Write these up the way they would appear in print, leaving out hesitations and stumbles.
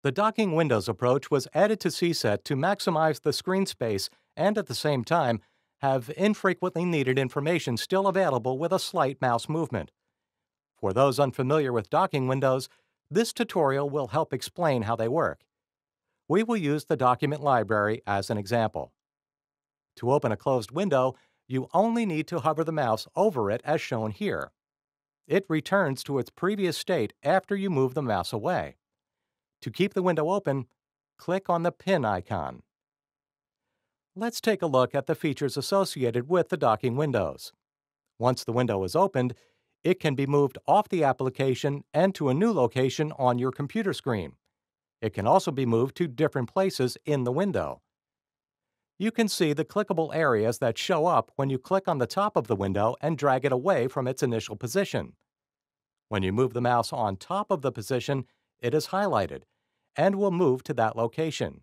The docking windows approach was added to CSET to maximize the screen space and at the same time have infrequently needed information still available with a slight mouse movement. For those unfamiliar with docking windows, this tutorial will help explain how they work. We will use the document library as an example. To open a closed window, you only need to hover the mouse over it as shown here. It returns to its previous state after you move the mouse away. To keep the window open, click on the pin icon. Let's take a look at the features associated with the docking windows. Once the window is opened, it can be moved off the application and to a new location on your computer screen. It can also be moved to different places in the window. You can see the clickable areas that show up when you click on the top of the window and drag it away from its initial position. When you move the mouse on top of the position, it is highlighted and will move to that location.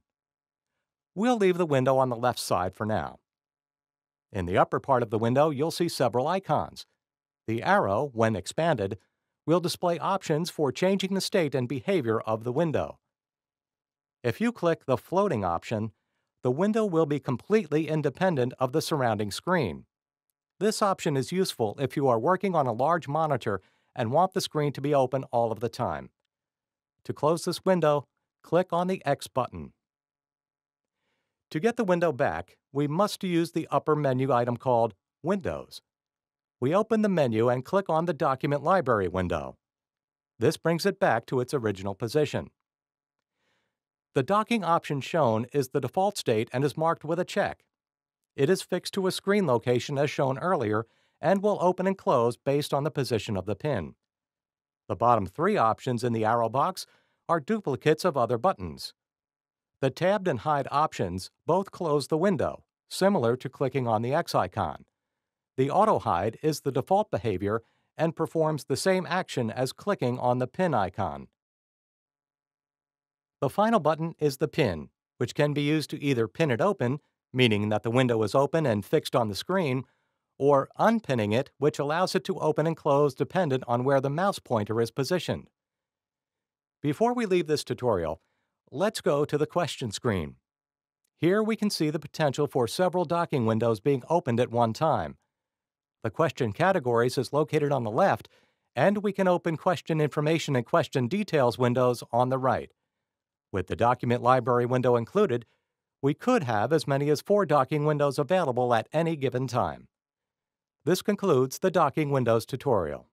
We'll leave the window on the left side for now. In the upper part of the window, you'll see several icons. The arrow, when expanded, will display options for changing the state and behavior of the window. If you click the floating option, the window will be completely independent of the surrounding screen. This option is useful if you are working on a large monitor and want the screen to be open all of the time. To close this window, click on the X button. To get the window back, we must use the upper menu item called Windows. We open the menu and click on the Document Library window. This brings it back to its original position. The docking option shown is the default state and is marked with a check. It is fixed to a screen location as shown earlier and will open and close based on the position of the pin. The bottom three options in the arrow box are duplicates of other buttons. The tabbed and hide options both close the window, similar to clicking on the X icon. The auto hide is the default behavior and performs the same action as clicking on the pin icon. The final button is the pin, which can be used to either pin it open, meaning that the window is open and fixed on the screen, or unpinning it, which allows it to open and close dependent on where the mouse pointer is positioned. Before we leave this tutorial, let's go to the question screen. Here we can see the potential for several docking windows being opened at one time. The question categories is located on the left, and we can open question information and question details windows on the right. With the document library window included, we could have as many as 4 docking windows available at any given time. This concludes the docking windows tutorial.